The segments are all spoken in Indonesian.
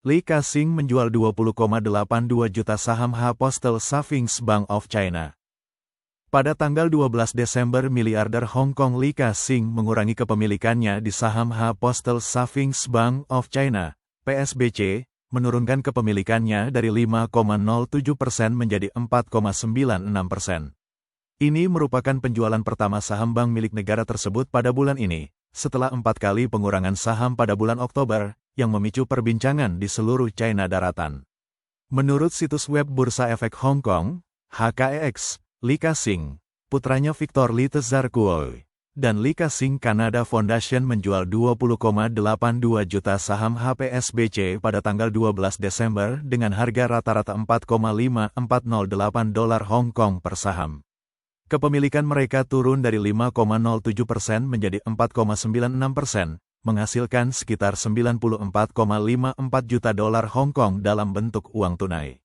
Li Ka-shing menjual 20,82 juta saham Postal Savings Bank of China. Pada tanggal 12 Desember, miliarder Hong Kong Li Ka-shing mengurangi kepemilikannya di saham Postal Savings Bank of China, PSBC, menurunkan kepemilikannya dari 5,07% menjadi 4,96%. Ini merupakan penjualan pertama saham bank milik negara tersebut pada bulan ini, setelah 4 kali pengurangan saham pada bulan Oktober, yang memicu perbincangan di seluruh China daratan. Menurut situs web Bursa Efek Hong Kong, HKEX, Li Ka-shing, putranya Victor Li Tzarkuoy, dan Li Ka-shing Canada Foundation menjual 20,82 juta saham HPSBC pada tanggal 12 Desember dengan harga rata-rata $4,5408 Hong Kong per saham. Kepemilikan mereka turun dari 5,07% menjadi 4,96%, menghasilkan sekitar $94,54 juta Hong Kong dalam bentuk uang tunai.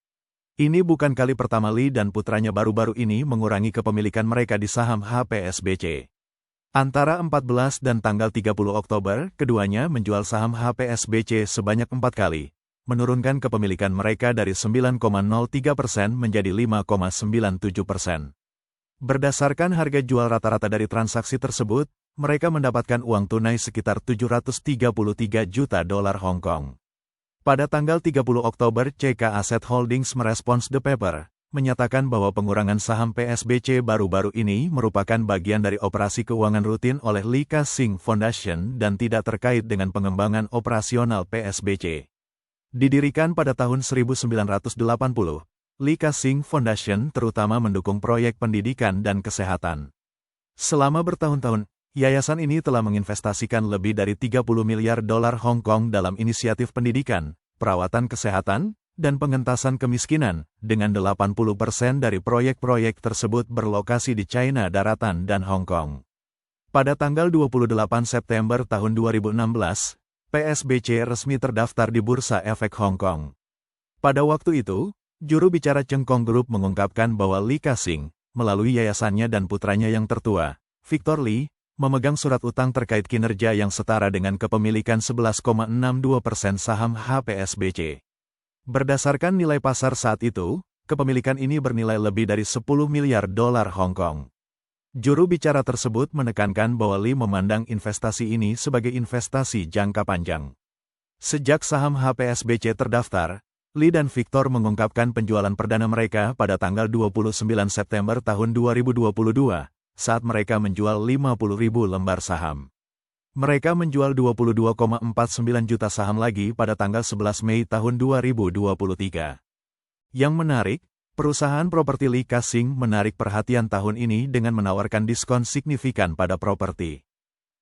Ini bukan kali pertama Li dan putranya baru-baru ini mengurangi kepemilikan mereka di saham HPSBC. Antara 14 dan tanggal 30 Oktober, keduanya menjual saham HPSBC sebanyak 4 kali, menurunkan kepemilikan mereka dari 9,03% menjadi 5,97%. Berdasarkan harga jual rata-rata dari transaksi tersebut, mereka mendapatkan uang tunai sekitar $733 juta Hong Kong. Pada tanggal 30 Oktober, CK Asset Holdings merespons The Paper, menyatakan bahwa pengurangan saham PSBC baru-baru ini merupakan bagian dari operasi keuangan rutin oleh Li Ka-shing Foundation dan tidak terkait dengan pengembangan operasional PSBC. Didirikan pada tahun 1980, Li Ka-shing Foundation terutama mendukung proyek pendidikan dan kesehatan. Selama bertahun-tahun, yayasan ini telah menginvestasikan lebih dari $30 miliar Hong Kong dalam inisiatif pendidikan, perawatan kesehatan, dan pengentasan kemiskinan, dengan 80% dari proyek-proyek tersebut berlokasi di China daratan dan Hong Kong. Pada tanggal 28 September tahun 2016, PSBC resmi terdaftar di Bursa Efek Hong Kong. Pada waktu itu, juru bicara Cheng Kong Group mengungkapkan bahwa Li Ka-shing, melalui yayasannya dan putranya yang tertua, Victor Li, memegang surat utang terkait kinerja yang setara dengan kepemilikan 11,62% saham HPSBC. Berdasarkan nilai pasar saat itu, kepemilikan ini bernilai lebih dari $10 miliar Hong Kong. Juru bicara tersebut menekankan bahwa Li memandang investasi ini sebagai investasi jangka panjang. Sejak saham HPSBC terdaftar, Li dan Victor mengungkapkan penjualan perdana mereka pada tanggal 29 September tahun 2022, saat mereka menjual 50.000 lembar saham. Mereka menjual 22,49 juta saham lagi pada tanggal 11 Mei tahun 2023. Yang menarik, perusahaan properti Li Ka-shing menarik perhatian tahun ini dengan menawarkan diskon signifikan pada properti.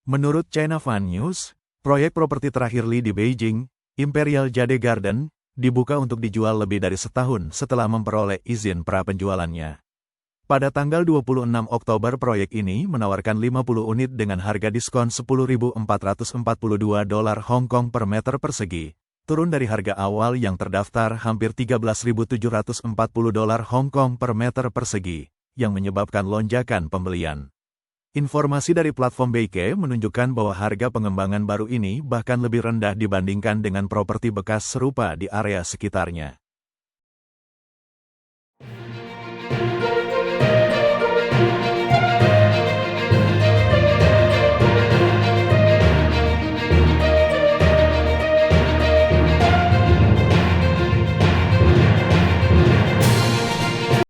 Menurut China Fan News, proyek properti terakhir Li di Beijing, Imperial Jade Garden, dibuka untuk dijual lebih dari setahun setelah memperoleh izin pra-penjualannya. Pada tanggal 26 Oktober proyek ini menawarkan 50 unit dengan harga diskon $10.442 Hong Kong per meter persegi, turun dari harga awal yang terdaftar hampir $13.740 Hong Kong per meter persegi, yang menyebabkan lonjakan pembelian. Informasi dari platform Beike menunjukkan bahwa harga pengembangan baru ini bahkan lebih rendah dibandingkan dengan properti bekas serupa di area sekitarnya.